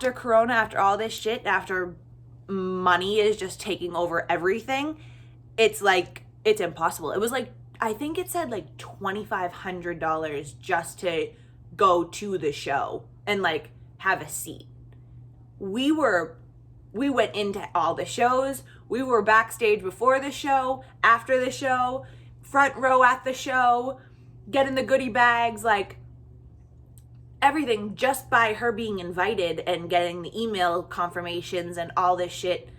after Corona, after all this shit, after money is just taking over everything, it's like, it's impossible. It was like, I think it said like $2,500 just to go to the show and like have a seat. We went into all the shows. We were backstage before the show, after the show, front row at the show, getting the goodie bags, like everything, just by her being invited and getting the email confirmations and all this shit.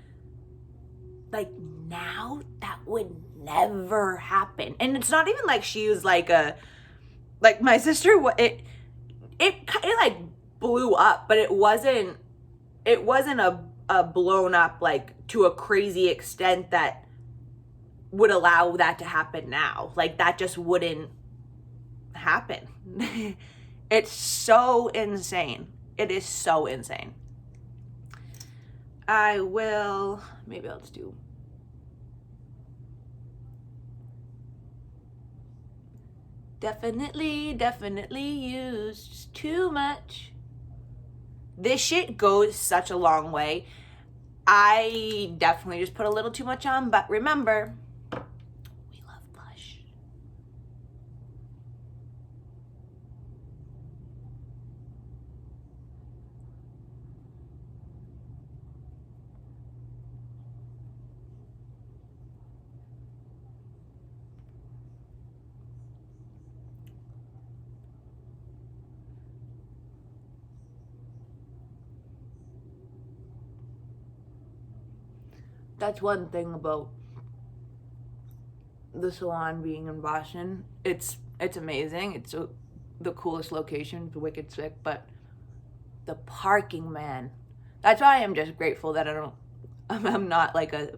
Like, now that would never happen. And it's not even like she was like my sister, it like blew up, but it wasn't a blown up like to a crazy extent that would allow that to happen now. Like, that just wouldn't happen. It's so insane. It is so insane. Maybe I'll just do definitely used too much. This shit goes such a long way. I definitely just put a little too much on, but remember, we love blush. That's one thing about the salon being in Boston. It's amazing. It's the coolest location. It's wicked sick, but the parking, man. That's why I'm just grateful that I'm not like a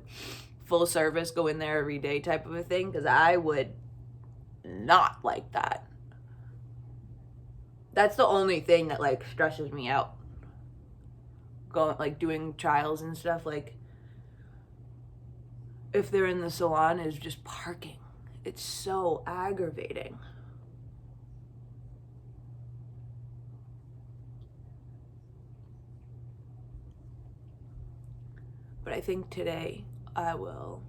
full service, go in there every day type of a thing, because I would not like that. That's the only thing that like stresses me out. Going like doing trials and stuff, like if they're in the salon, is just parking. It's so aggravating. But I think today I will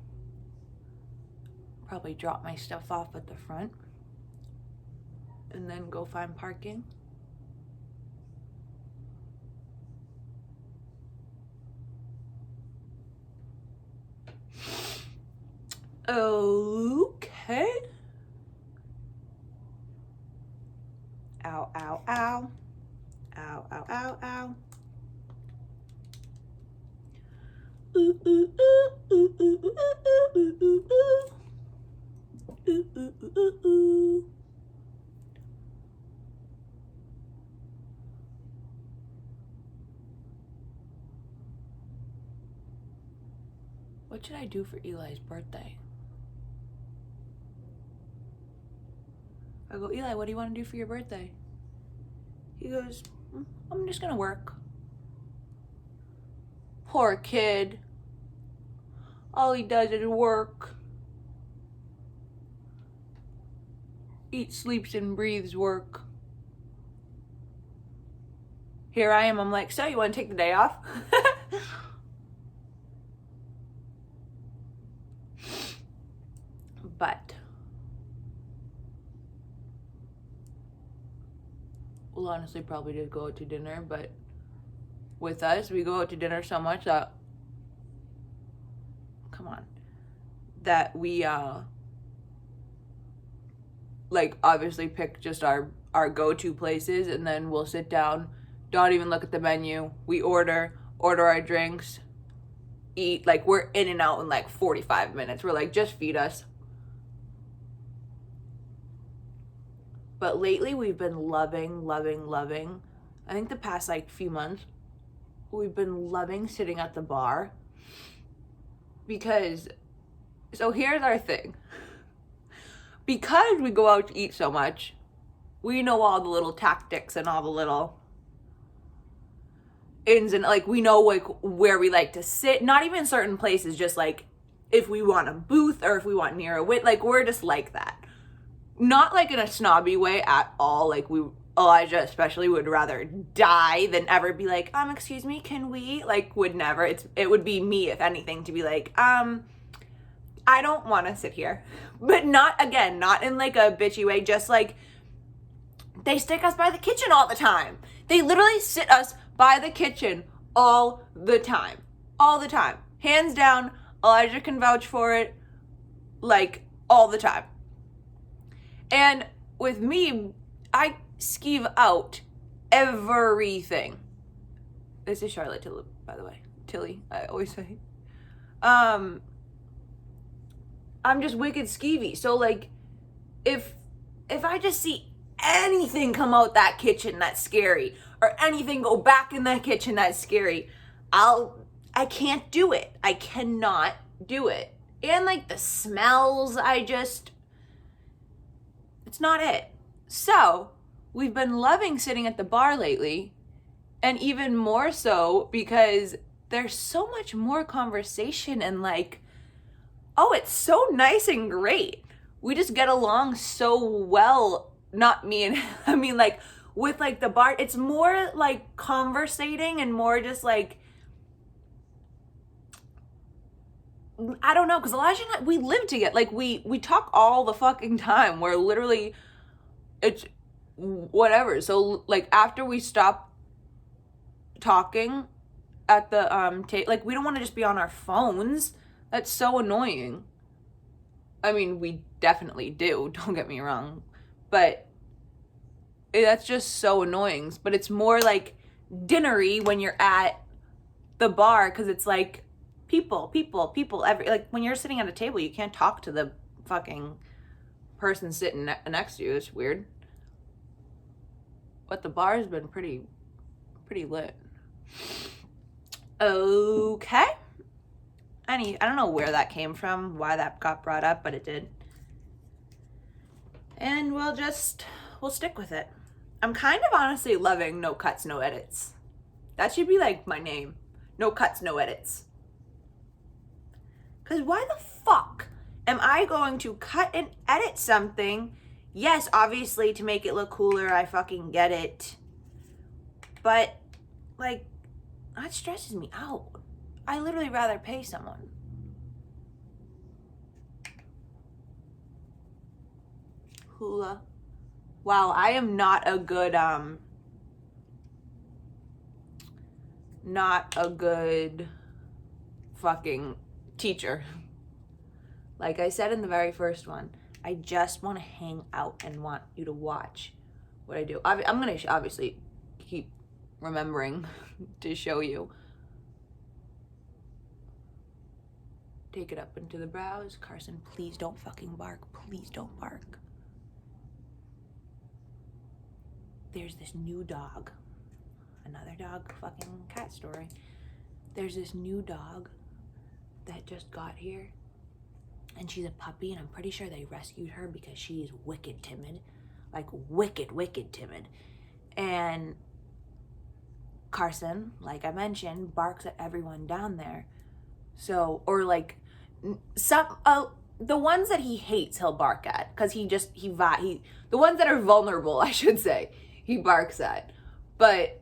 probably drop my stuff off at the front and then go find parking. Okay. Ow, ow, ow. Ow, ow, ow, ow. Ooh, ooh, ooh, ooh, ooh, ooh, ooh, ooh, ooh, ooh. Ooh, ooh, ooh, ooh, ooh. What should I do for Eli's birthday? I go, Eli, what do you want to do for your birthday? He goes, I'm just gonna work. Poor kid. All he does is work. Eats, sleeps, and breathes work. Here I am, I'm like, so you want to take the day off? But we'll honestly probably just go out to dinner, but with us, we go out to dinner so much that, come on, that we like obviously pick just our go-to places, and then we'll sit down, don't even look at the menu, we order our drinks, eat, like we're in and out in like 45 minutes. We're like, just feed us. But lately we've been loving, I think the past like few months, we've been loving sitting at the bar. Because, so here's our thing. Because we go out to eat so much, we know all the little tactics and all the little ins and like, we know like where we like to sit. Not even certain places, just like if we want a booth or if we want near a wit, like we're just like that. Not like in a snobby way at all. Like Elijah especially would rather die than ever be like, excuse me, can we? Like, would never. It would be me, if anything, to be like, I don't want to sit here. But not in like a bitchy way, just like, they stick us by the kitchen all the time. They literally sit us by the kitchen all the time. All the time. Hands down, Elijah can vouch for it, like, all the time. And with me, I skeeve out everything. This is Charlotte Tilly, by the way. Tilly, I always say. I'm just wicked skeevy. So, like, if I just see anything come out that kitchen that's scary, or anything go back in that kitchen that's scary, I can't do it. I cannot do it. And, like, the smells, it's not it. So, we've been loving sitting at the bar lately, and even more so because there's so much more conversation and, like, oh, it's so nice and great. We just get along so well. Not me and I mean, like, with, like, the bar, it's more like conversating and more just like, I don't know, because Elijah and I, we live together. Like, we talk all the fucking time. We're literally, it's whatever. So, like, after we stop talking at the like, we don't want to just be on our phones. That's so annoying. I mean, we definitely do, don't get me wrong, but that's just so annoying. But it's more like dinnery when you're at the bar, because it's like people, like, when you're sitting at a table, you can't talk to the fucking person sitting next to you. It's weird. But the bar has been pretty lit. Okay. I don't know where that came from, why that got brought up, but it did. And we'll stick with it. I'm kind of honestly loving no cuts, no edits. That should be like my name. No cuts, no edits. Because why the fuck am I going to cut and edit something? Yes, obviously to make it look cooler, I fucking get it. But, like, that stresses me out. I literally rather pay someone. Hula. Wow, I am not a good fucking teacher. Like I said in the very first one, I just want to hang out and want you to watch what I do. I'm going to obviously keep remembering to show you. Take it up into the brows. Carson, please don't fucking bark. Please don't bark. There's this new dog. Another dog fucking cat story. There's this new dog that just got here. And she's a puppy, and I'm pretty sure they rescued her because she is wicked timid. Like, wicked timid. And Carson, like I mentioned, barks at everyone down there. So, or like, the ones that he hates, he'll bark at. Because the ones that are vulnerable, I should say, he barks at. But,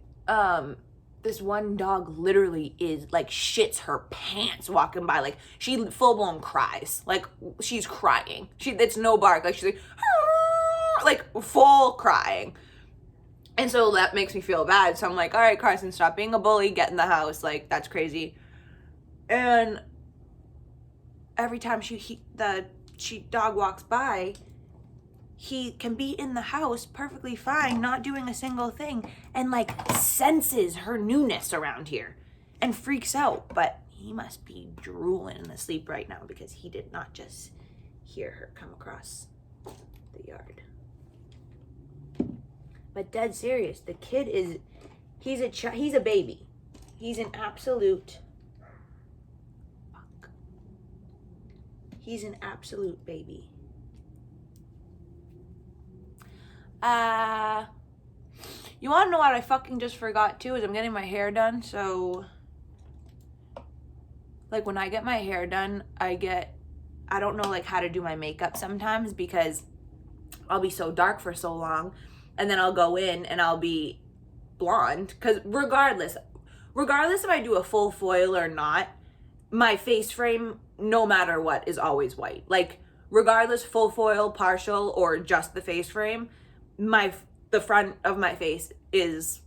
this one dog literally is, like, shits her pants walking by. Like, she full-blown cries. Like, she's crying. It's no bark. Like, she's like full crying. And so that makes me feel bad. So I'm like, all right, Carson, stop being a bully. Get in the house. Like, that's crazy. And every time the dog walks by, he can be in the house perfectly fine, not doing a single thing, and, like, senses her newness around here and freaks out. But he must be drooling in his sleep right now because he did not just hear her come across the yard. But dead serious, the kid he's a baby. He's an absolute baby. You want to know what I fucking just forgot too? Is I'm getting my hair done. So, like, when I get my hair done, I don't know, like, how to do my makeup sometimes because I'll be so dark for so long and then I'll go in and I'll be blonde. Because regardless if I do a full foil or not, my face frame, no matter what, is always white. Like, regardless, full foil, partial, or just the face frame, the front of my face is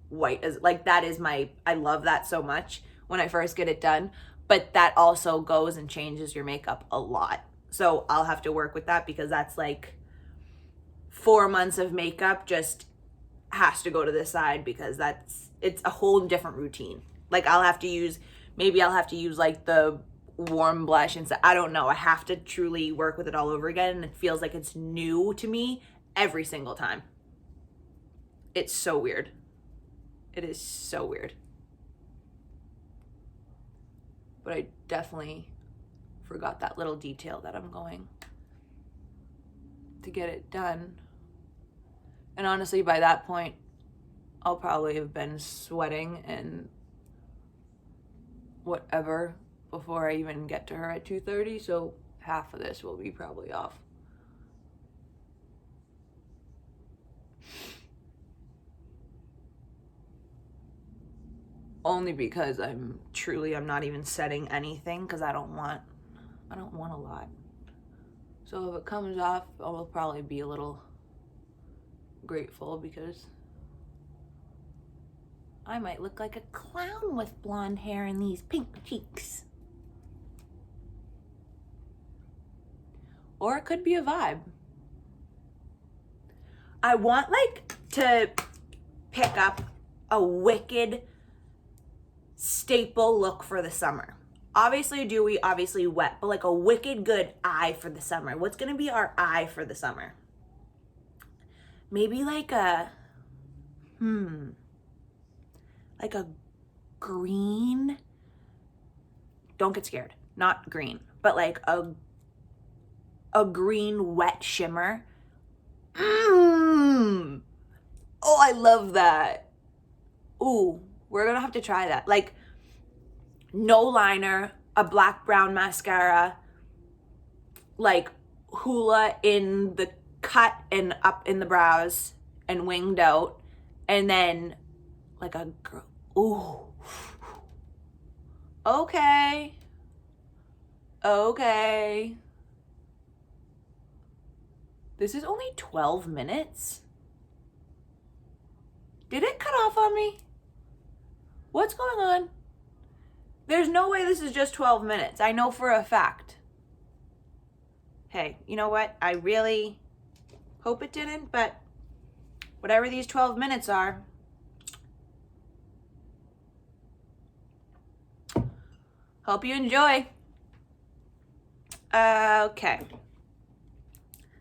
white. As like, that is I love that so much when I first get it done. But that also goes and changes your makeup a lot. So I'll have to work with that, because that's like 4 months of makeup just has to go to the side, because it's a whole different routine. Like, maybe I'll have to use like the warm blush and stuff. I don't know. I have to truly work with it all over again, and it feels like it's new to me every single time. It's so weird. It is so weird. But I definitely forgot that little detail that I'm going to get it done. And honestly, by that point, I'll probably have been sweating and whatever before I even get to her at 2:30, so half of this will be probably off. Only because I'm not even setting anything, because I don't want a lot. So if it comes off, I'll probably be a little grateful, because I might look like a clown with blonde hair and these pink cheeks. Or it could be a vibe. I want like to pick up a wicked staple look for the summer. Obviously dewy, obviously wet, but like a wicked good eye for the summer. What's gonna be our eye for the summer? Maybe like a green. Don't get scared. Not green, but like a green wet shimmer. Oh, I love that. Ooh, we're gonna have to try that. Like, no liner, a black brown mascara, like hula in the cut and up in the brows and winged out, and then like a girl. Ooh. Okay. This is only 12 minutes? Did it cut off on me? What's going on? There's no way this is just 12 minutes. I know for a fact. Hey, you know what? I really hope it didn't, but whatever these 12 minutes are, hope you enjoy. Okay.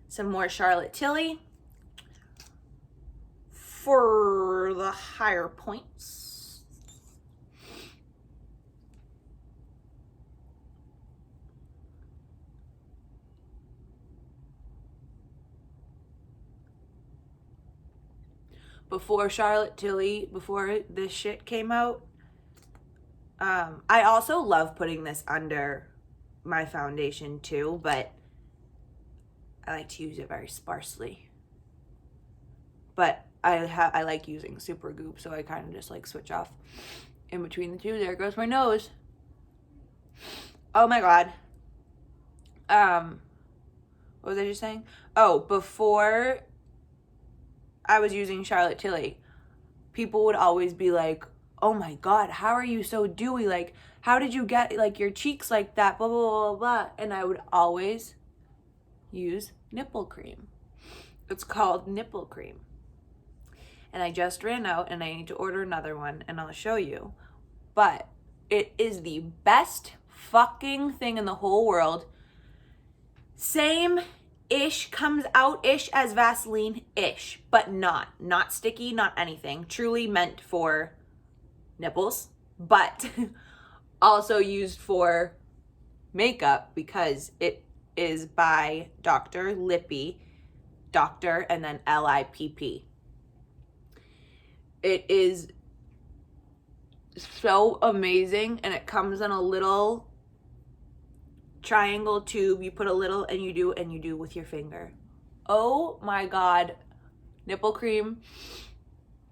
Some more Charlotte Tilly for the higher points. Before Charlotte Tilly, before this shit came out, I also love putting this under my foundation too, but I like to use it very sparsely. But I like using Super Goop, so I kind of just like switch off in between the two. There goes my nose. Oh my god. What was I just saying? Oh, before I was using Charlotte Tilly, people would always be like, oh my god, how are you so dewy? Like, how did you get like your cheeks like that? Blah, blah, blah, blah. And I would always use nipple cream. It's called nipple cream. And I just ran out and I need to order another one and I'll show you. But it is the best fucking thing in the whole world. Same-ish, comes out-ish as Vaseline-ish, but not sticky, not anything. Truly meant for nipples, but also used for makeup because it is by Dr. Lippy, Dr. and then Lipp. It is so amazing, and it comes in a little triangle tube. You put a little and you do with your finger. Oh my god. Nipple cream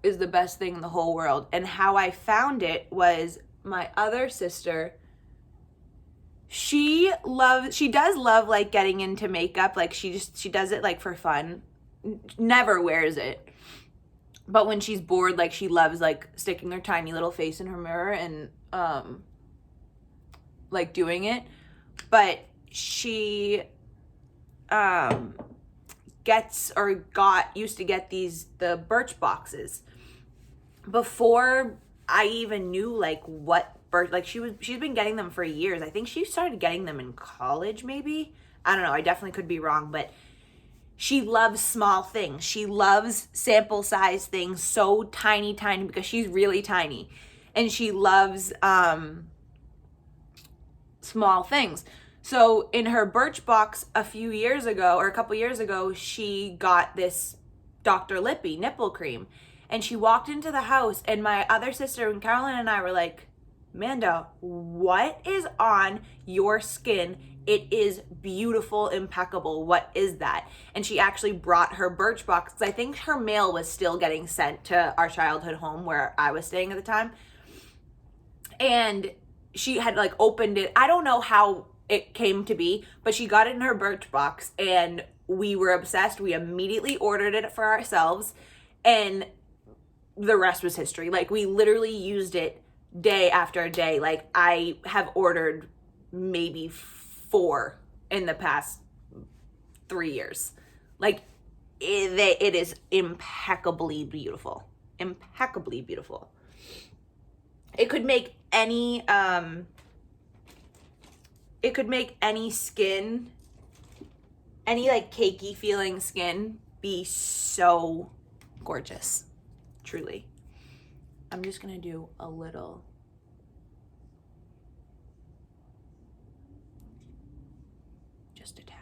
is the best thing in the whole world. And how I found it was my other sister, she does love like getting into makeup. Like she does it like for fun. Never wears it. But when she's bored, like she loves like sticking her tiny little face in her mirror and like doing it. But she used to get the Birch before I even knew like what Birch, like she's been getting them for years. I think she started getting them in college maybe. I don't know, I definitely could be wrong, but she loves small things. She loves sample size things, so tiny because she's really tiny. And she loves small things. So in her Birchbox a couple years ago, she got this Dr. Lippy nipple cream. And she walked into the house and my other sister and Carolyn and I were like, Manda, what is on your skin? It is beautiful, impeccable. What is that? And she actually brought her Birchbox. I think her mail was still getting sent to our childhood home where I was staying at the time. And she had like opened it. I don't know how it came to be, but she got it in her Birchbox and we were obsessed. We immediately ordered it for ourselves and the rest was history. Like we literally used it day after day. Like I have ordered maybe 4 in the past 3 years. Like it is impeccably beautiful. Impeccably beautiful. It could make any skin, any like cakey feeling skin be so gorgeous. Truly. I'm just gonna do a little. Just a tad.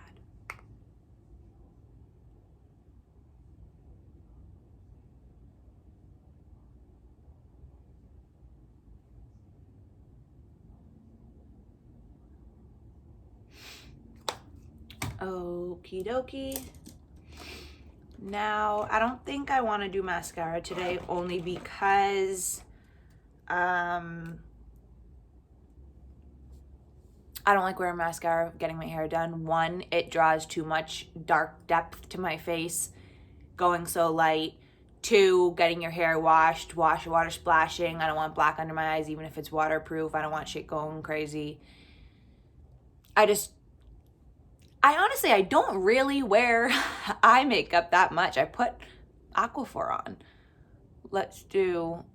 Okie dokie. Now, I don't think I want to do mascara today only because I don't like wearing mascara getting my hair done. 1, it draws too much dark depth to my face, going so light. 2, getting your hair washed, water splashing. I don't want black under my eyes even if it's waterproof. I don't want shit going crazy. I don't really wear eye makeup that much. I put Aquaphor on. Let's do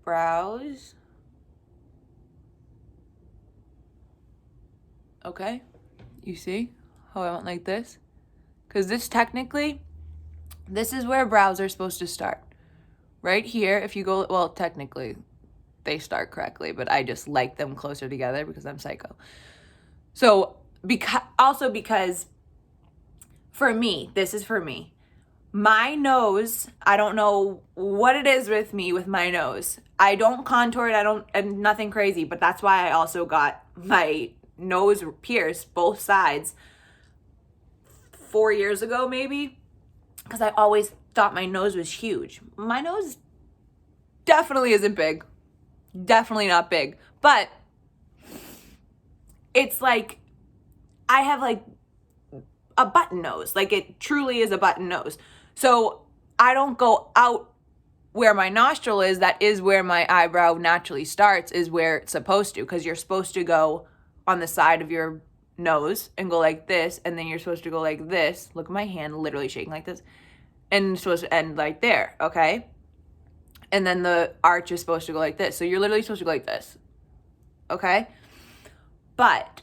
brows. Okay, you see how I went like this? Because this is where brows are supposed to start. Right here, if you go, well, technically they start correctly, but I just like them closer together because I'm psycho. So, because for me, this is for me. My nose, I don't know what it is with me with my nose. I don't contour it, and nothing crazy, but that's why I also got my nose pierced, both sides, 4 years ago maybe, because I always thought my nose was huge. My nose definitely isn't big. Definitely not big. But it's like, I have like a button nose. Like it truly is a button nose. So I don't go out where my nostril is. That is where my eyebrow naturally starts, is where it's supposed to, because you're supposed to go on the side of your nose and go like this, and then you're supposed to go like this. Look at my hand literally shaking like this. And it's supposed to end like there, okay? And then the arch is supposed to go like this. So you're literally supposed to go like this, okay? But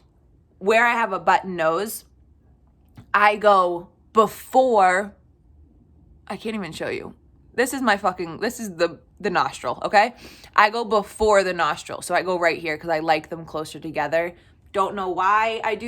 where I have a button nose, I go before, I can't even show you. This is the nostril, okay? I go before the nostril. So I go right here because I like them closer together. Don't know why I do